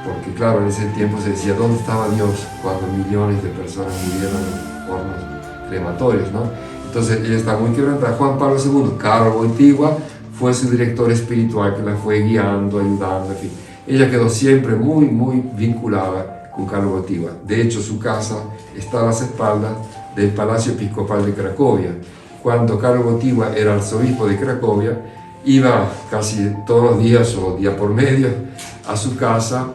porque claro, en ese tiempo se decía, ¿dónde estaba Dios cuando millones de personas murieron en hornos crematorios, ¿no? Entonces ella estaba muy quebrantada. Juan Pablo II, Karol Wojtyła, fue su director espiritual que la fue guiando, ayudando, en fin. Ella quedó siempre muy vinculada con Carlo Wojtyła. De hecho, su casa está a las espaldas del Palacio Episcopal de Cracovia. Cuando Carlo Wojtyła era arzobispo de Cracovia, iba casi todos los días o día por medio a su casa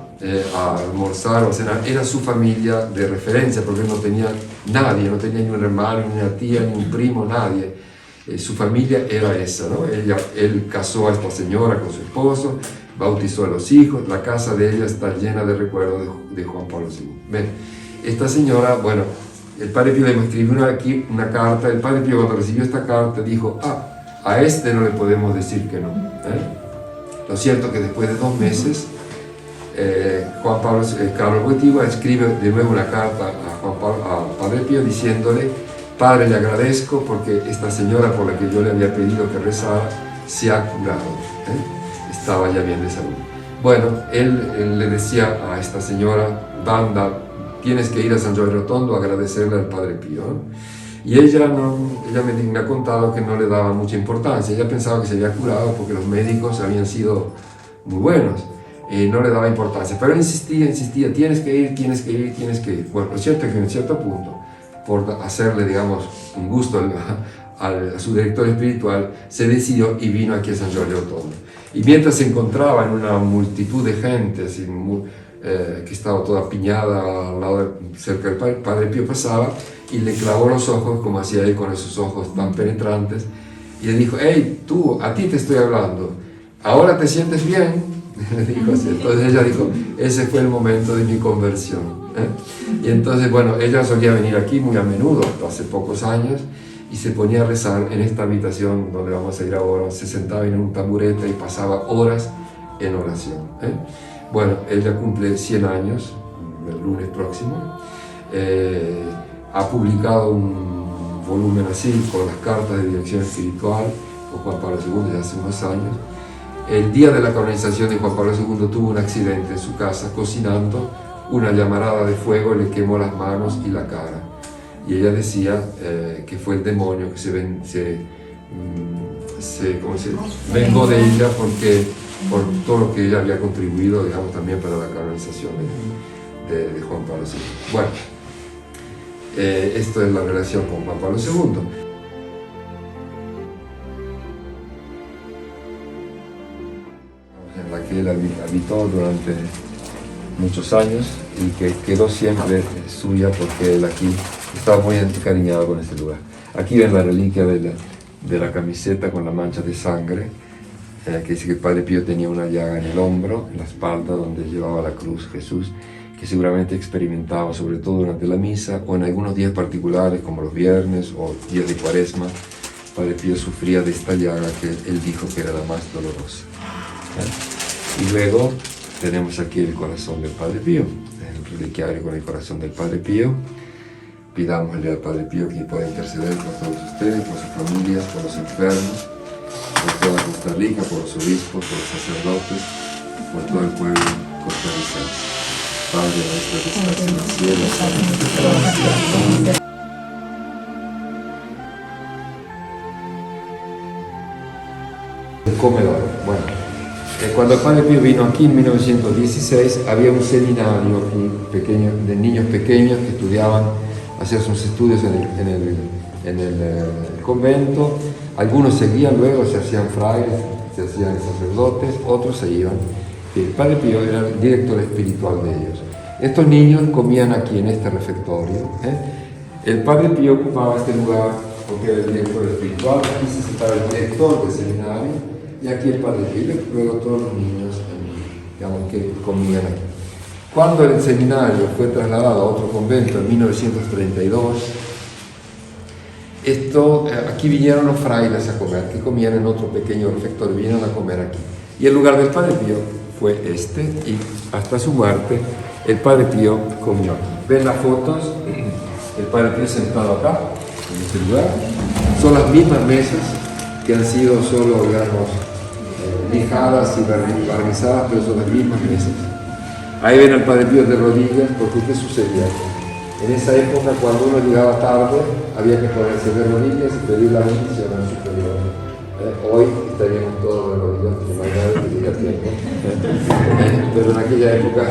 a almorzar o a cenar. Era su familia de referencia, porque no tenía nadie, no tenía ni un hermano, ni una tía, ni un primo, nadie. Su familia era esa, ¿no? Él casó a esta señora con su esposo, bautizó a los hijos. La casa de ella está llena de recuerdos de Juan Pablo II. Ven, esta señora, bueno, el Padre Pío le escribió aquí una carta. El Padre Pío, cuando recibió esta carta, dijo: a este no le podemos decir que no. Lo cierto es que después de 2 meses, Carlo Wojtyła escribe de nuevo una carta a Padre Pío diciéndole: Padre, le agradezco porque esta señora por la que yo le había pedido que rezara se ha curado, estaba ya bien de salud. Bueno, él le decía a esta señora: Banda, tienes que ir a San Giovanni Rotondo a agradecerle al Padre Pío, ¿no? Y ella me ha contado que no le daba mucha importancia. Ella pensaba que se había curado porque los médicos habían sido muy buenos. No le daba importancia, pero insistía: tienes que ir. Bueno, lo cierto es que en cierto punto, por hacerle, digamos, un gusto a su director espiritual, se decidió y vino aquí a San Giovanni Rotondo. Y mientras se encontraba en una multitud de gente, así, que estaba toda piñada al lado cerca del Padre Pío, pasaba y le clavó los ojos, como hacía él con esos ojos tan penetrantes, y le dijo: hey, tú, a ti te estoy hablando, ¿ahora te sientes bien? Le dijo así. Entonces ella dijo: ese fue el momento de mi conversión. Y entonces, bueno, ella solía venir aquí muy a menudo, hasta hace pocos años, y se ponía a rezar en esta habitación donde vamos a ir ahora. Se sentaba en un taburete y pasaba horas en oración. Bueno, ella cumple 100 años el lunes próximo. Ha publicado un volumen así con las cartas de dirección espiritual por Juan Pablo II ya hace unos años. El día de la canonización de Juan Pablo II tuvo un accidente en su casa cocinando. Una llamarada de fuego le quemó las manos y la cara. Y ella decía que fue el demonio que se vengó de ella por todo lo que ella había contribuido, digamos, también para la canonización de Juan Pablo II. Bueno, esto es la relación con Juan Pablo II. En la que él habitó durante muchos años y que quedó siempre suya porque él aquí estaba muy encariñado con este lugar. Aquí ven la reliquia de la camiseta con la mancha de sangre, que dice que el Padre Pío tenía una llaga en el hombro, en la espalda, donde llevaba la cruz Jesús, que seguramente experimentaba, sobre todo durante la misa o en algunos días particulares como los viernes o días de Cuaresma. Padre Pío sufría de esta llaga que él dijo que era la más dolorosa. Y luego tenemos aquí el corazón del Padre Pío, el reliquiario con el corazón del Padre Pío. Pidámosle al Padre Pío que pueda interceder por todos ustedes, por sus familias, por los enfermos, por toda Costa Rica, por los obispos, por los sacerdotes, por todo el pueblo costarricense. Padre nuestro que estás en el cielo, santificado sea tu nombre. El comedor. Bueno, cuando el Padre Pío vino aquí en 1916, había un seminario aquí pequeño, de niños pequeños que estudiaban, hacían sus estudios en el convento. Algunos seguían luego, se hacían frailes, se hacían sacerdotes, otros se iban. El Padre Pío era el director espiritual de ellos. Estos niños comían aquí en este refectorio. El Padre Pío ocupaba este lugar porque era el director espiritual. Aquí se sentaba el director del seminario y aquí el Padre Pío, luego todos los niños, digamos, que comían aquí. Cuando el seminario fue trasladado a otro convento en 1932, aquí vinieron los frailes a comer, que comían en otro pequeño refectorio, vinieron a comer aquí. Y el lugar del Padre Pío fue este, y hasta su muerte el Padre Pío comió aquí. Ven las fotos, el Padre Pío sentado acá, en este lugar. Son las mismas mesas que han sido solo, digamos, lijadas y barnizadas, pero son las mismas mesas. Ahí ven al Padre Pío de rodillas, porque ¿qué sucedía? En esa época, cuando uno llegaba tarde, había que ponerse de rodillas y pedir la bendición al superior. Hoy estaríamos todos de rodillas, de mañana que llega tiempo. Pero en aquella época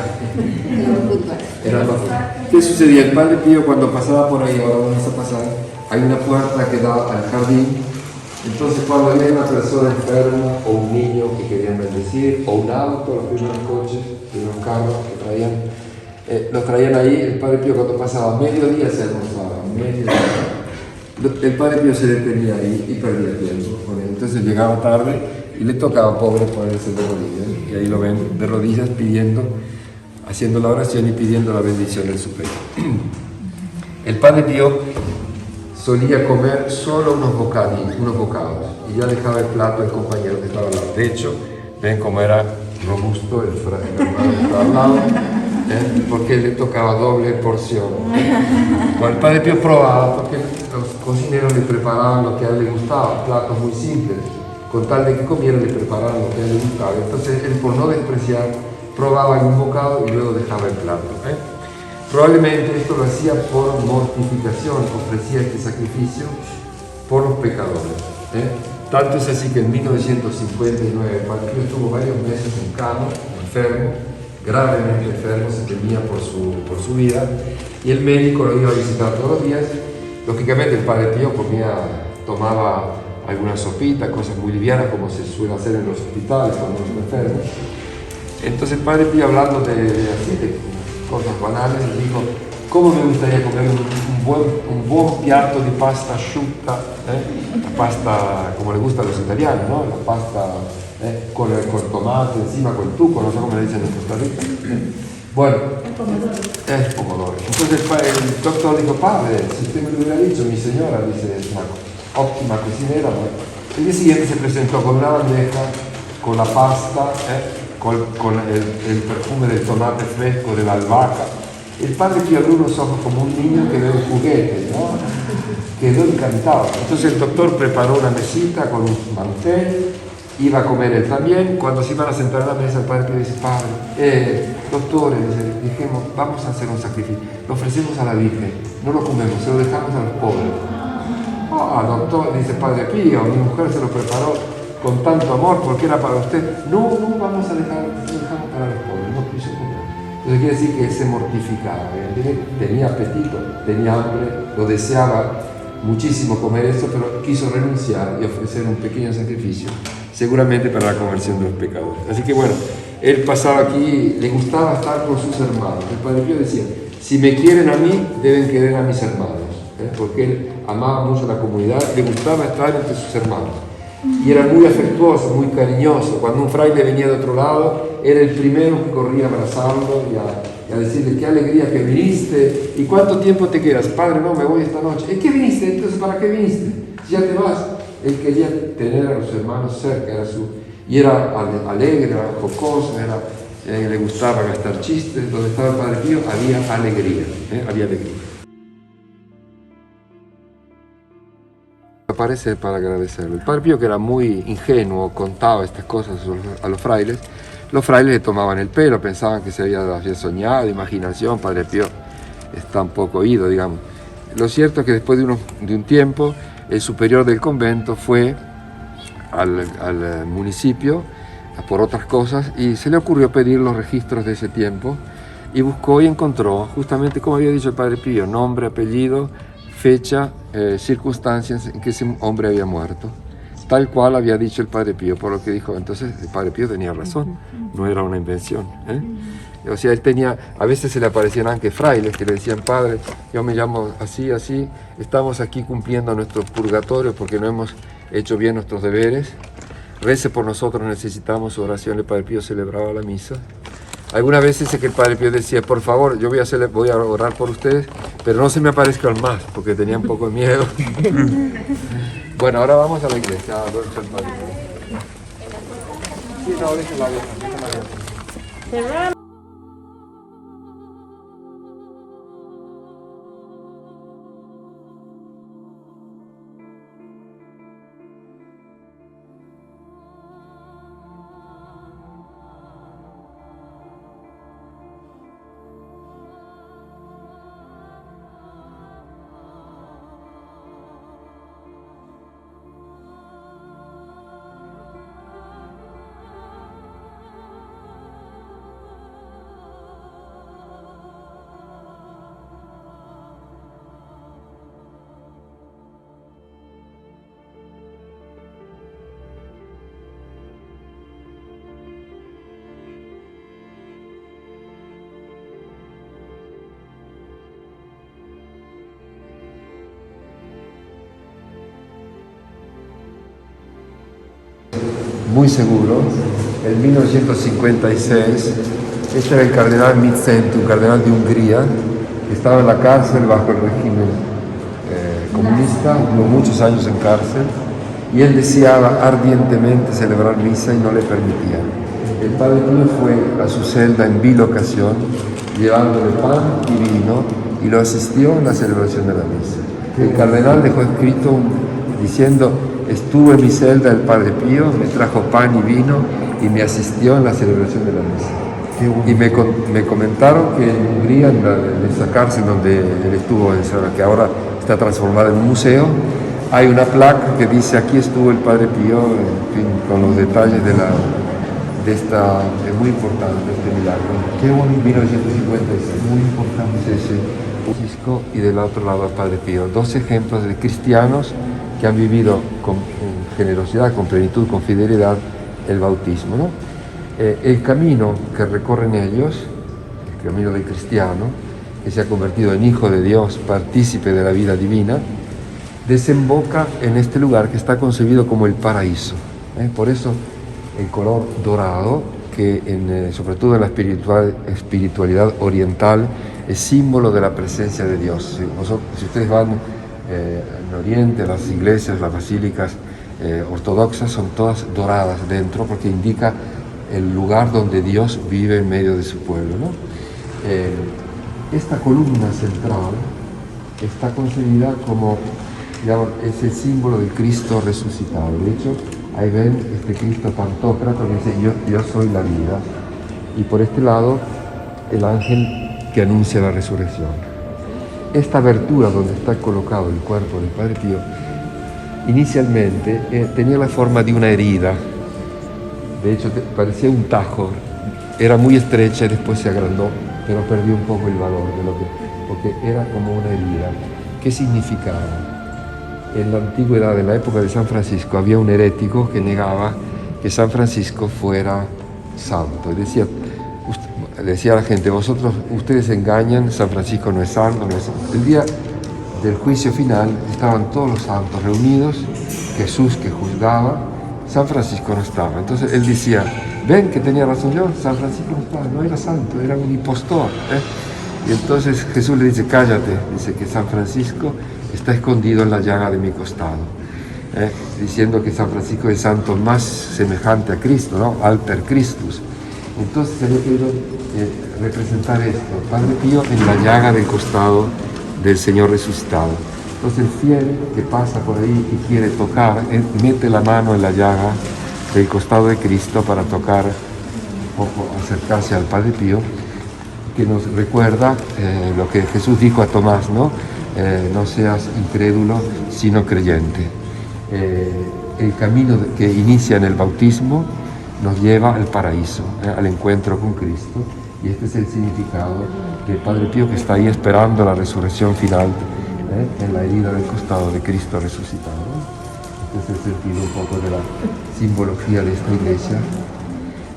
era más fácil. ¿Qué sucedía? El Padre Pío cuando pasaba por ahí, ahora vamos a pasar, hay una puerta que da al jardín. Entonces cuando había una persona enferma o un niño que querían bendecir o un auto, los primeros coches, los primeros carros que traían, los traían ahí. El Padre Pío cuando pasaba mediodía se almorzaba, mediodía. El Padre Pío se detenía ahí y perdía tiempo con él. Entonces llegaba tarde y le tocaba, pobre, ponerse de rodillas. Y ahí lo ven, de rodillas pidiendo, haciendo la oración y pidiendo la bendición del superior. El Padre Pío solía comer solo unos bocados y ya dejaba el plato al compañero que estaba al lado. De hecho, ven cómo era robusto el hermano que estaba al lado, porque le tocaba doble porción. Bueno, el Padre Pío probaba porque los cocineros le preparaban lo que a él le gustaba, platos muy simples, con tal de que comiera le preparaban lo que a él le gustaba. Entonces él, por no despreciar, probaba un bocado y luego dejaba el plato. Probablemente esto lo hacía por mortificación, ofrecía este sacrificio por los pecadores. Tanto es así que en 1959 el Padre Pío estuvo varios meses en cama, enfermo, gravemente enfermo, se temía por su vida, y el médico lo iba a visitar todos los días. Lógicamente el Padre Pío tomaba alguna sopita, cosas muy livianas como se suele hacer en los hospitales cuando uno está enfermo. Entonces el Padre Pío, hablando de cosas banales, dijo: ¿cómo me gustaría comer un buen piatto de pasta asciutta, la pasta como le gusta a los italianos, ¿no? La pasta con tomate encima, con tuco, no sé cómo le dicen en Costa Rica. Bueno, es pomodoro. Entonces el doctor dijo: padre, si usted me lo hubiera dicho, mi señora, dice, es una óptima cocinera. Bueno, el día siguiente se presentó con una bandeja, con la pasta, con el perfume del tomate fresco, de la albahaca. El Padre Pío abrió los ojos como un niño que ve un juguete, ¿no? Quedó encantado. Entonces el doctor preparó una mesita con un mantel, iba a comer él también. Cuando se iban a sentar a la mesa, el Padre Pío dice: padre, doctores, dijimos, vamos a hacer un sacrificio, lo ofrecemos a la Virgen, no lo comemos, se lo dejamos a los pobres. Doctor, dice Padre Pío, mi mujer se lo preparó con tanto amor porque era para usted. No, vamos a dejar, lo dejamos para los pobres, no quiso comer. Entonces quiere decir que él se mortificaba, tenía apetito, tenía hambre, lo deseaba muchísimo comer esto, pero quiso renunciar y ofrecer un pequeño sacrificio, seguramente para la conversión de los pecadores. Así que bueno, él pasaba aquí, le gustaba estar con sus hermanos. El Padre Pío decía: si me quieren a mí, deben querer a mis hermanos, porque él amaba mucho a la comunidad, le gustaba estar entre sus hermanos. Y era muy afectuoso, muy cariñoso. Cuando un fraile venía de otro lado, era el primero que corría a abrazarlo y a decirle: qué alegría que viniste, y cuánto tiempo te quedas. Padre, no, me voy esta noche. ¿Y qué viniste? Entonces, ¿para qué viniste? Si ya te vas. Él quería tener a los hermanos cerca, y era alegre, era jocoso, le gustaba gastar chistes. Donde estaba el Padre Pío había alegría, había alegría. Aparece para agradecerlo. El Padre Pío, que era muy ingenuo, contaba estas cosas a los frailes le tomaban el pelo, pensaban que se había soñado, imaginación. Padre Pío está un poco oído, digamos. Lo cierto es que después de un tiempo, el superior del convento fue al municipio por otras cosas y se le ocurrió pedir los registros de ese tiempo, y buscó y encontró, justamente como había dicho el Padre Pío, nombre, apellido, fecha, circunstancias en que ese hombre había muerto, tal cual había dicho el Padre Pío, por lo que dijo. Entonces el Padre Pío tenía razón, no era una invención. O sea, él tenía, a veces se le aparecían anche frailes que le decían: padre, yo me llamo así, estamos aquí cumpliendo nuestro purgatorio porque no hemos hecho bien nuestros deberes, rece por nosotros, necesitamos su oración. El Padre Pío celebraba la misa. Algunas veces dice que el Padre Pío decía: por favor, yo voy a orar por ustedes, pero no se me aparezcan más, porque tenía un poco de miedo. Bueno, ahora vamos a la iglesia. Sí, no, déjenla abierta. muy seguro. En 1956, este era el cardenal Mindszenty, un cardenal de Hungría, que estaba en la cárcel bajo el régimen comunista, estuvo muchos años en cárcel, y él deseaba ardientemente celebrar misa y no le permitían. El Padre Pío fue a su celda en bilocación, llevándole pan y vino, y lo asistió en la celebración de la misa. El cardenal dejó escrito diciendo: estuvo en mi celda el Padre Pío, me trajo pan y vino y me asistió en la celebración de la misa. Y me comentaron que en Hungría, en esa cárcel donde él estuvo, que ahora está transformada en un museo, hay una placa que dice: aquí estuvo el Padre Pío, en fin, con los detalles de esta, es muy importante este milagro. Qué bonito. 1956. Muy importante. Sí, sí. Francisco y del otro lado el Padre Pío. Dos ejemplos de cristianos que han vivido con generosidad, con plenitud, con fidelidad el bautismo, ¿no? El camino que recorren ellos, el camino del cristiano, que se ha convertido en hijo de Dios, partícipe de la vida divina, desemboca en este lugar que está concebido como el paraíso. Por eso el color dorado, que sobre todo en la espiritualidad oriental es símbolo de la presencia de Dios. Si ustedes van en Oriente, las iglesias, las basílicas ortodoxas son todas doradas dentro, porque indica el lugar donde Dios vive en medio de su pueblo, ¿no? Esta columna central está concebida como, digamos, es el símbolo del Cristo resucitado. De hecho, ahí ven este Cristo pantócrata que dice: yo soy la vida. Y por este lado, el ángel que anuncia la resurrección. Esta abertura donde está colocado el cuerpo del Padre Pío, inicialmente tenía la forma de una herida. De hecho, parecía un tajo. Era muy estrecha y después se agrandó, pero perdió un poco el valor porque era como una herida. ¿Qué significaba? En la antigüedad, en la época de San Francisco, había un herético que negaba que San Francisco fuera santo. Decía a la gente: ustedes engañan, San Francisco no es santo, no es santo. El día del juicio final estaban todos los santos reunidos, Jesús que juzgaba, San Francisco no estaba. Entonces él decía: ven que tenía razón yo, San Francisco no estaba, no era santo, era un impostor. Y entonces Jesús le dice: cállate, dice que San Francisco está escondido en la llaga de mi costado, diciendo que San Francisco es el santo más semejante a Cristo, ¿no? Alter Christus. Entonces se había querido representar esto, Padre Pío en la llaga del costado del Señor resucitado. Entonces el fiel que pasa por ahí y quiere tocar, mete la mano en la llaga del costado de Cristo para tocar un poco, acercarse al Padre Pío, que nos recuerda lo que Jesús dijo a Tomás, ¿no? No seas incrédulo, sino creyente. El camino que inicia en el bautismo nos lleva al paraíso, al encuentro con Cristo, y este es el significado del Padre Pío, que está ahí esperando la resurrección final en la herida del costado de Cristo resucitado. Este es el sentido un poco de la simbología de esta iglesia,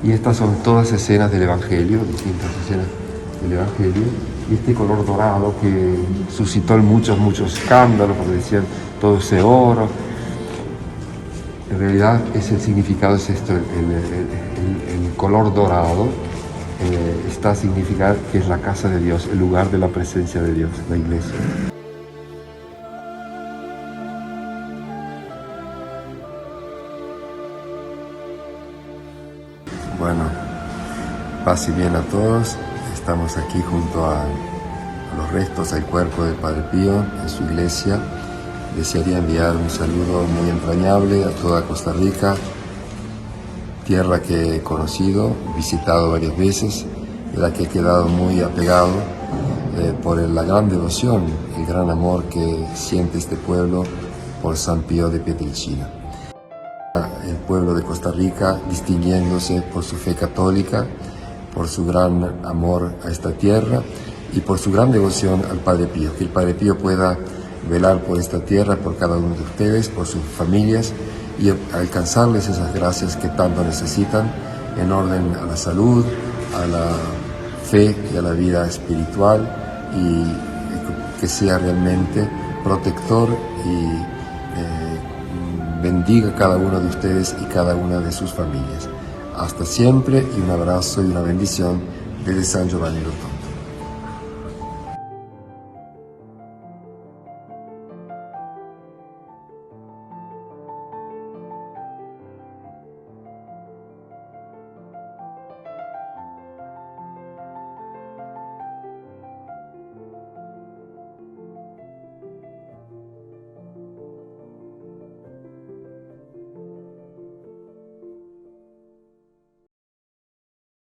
y estas son todas escenas del Evangelio, distintas escenas del Evangelio, y este color dorado que suscitó muchos escándalos, porque decían todo ese oro. En realidad es el significado, es esto, el color dorado está a significar que es la casa de Dios, el lugar de la presencia de Dios, la iglesia. Bueno, paz y bien a todos. Estamos aquí junto a los restos, al cuerpo del Padre Pío en su iglesia. Desearía enviar un saludo muy entrañable a toda Costa Rica, tierra que he conocido, visitado varias veces, de la que he quedado muy apegado por la gran devoción, el gran amor que siente este pueblo por San Pío de Pietrelcina. El pueblo de Costa Rica distinguiéndose por su fe católica, por su gran amor a esta tierra y por su gran devoción al Padre Pío. Que el Padre Pío pueda velar por esta tierra, por cada uno de ustedes, por sus familias, y alcanzarles esas gracias que tanto necesitan en orden a la salud, a la fe y a la vida espiritual, y que sea realmente protector y bendiga a cada uno de ustedes y cada una de sus familias. Hasta siempre y un abrazo y una bendición desde San Giovanni Rotondo.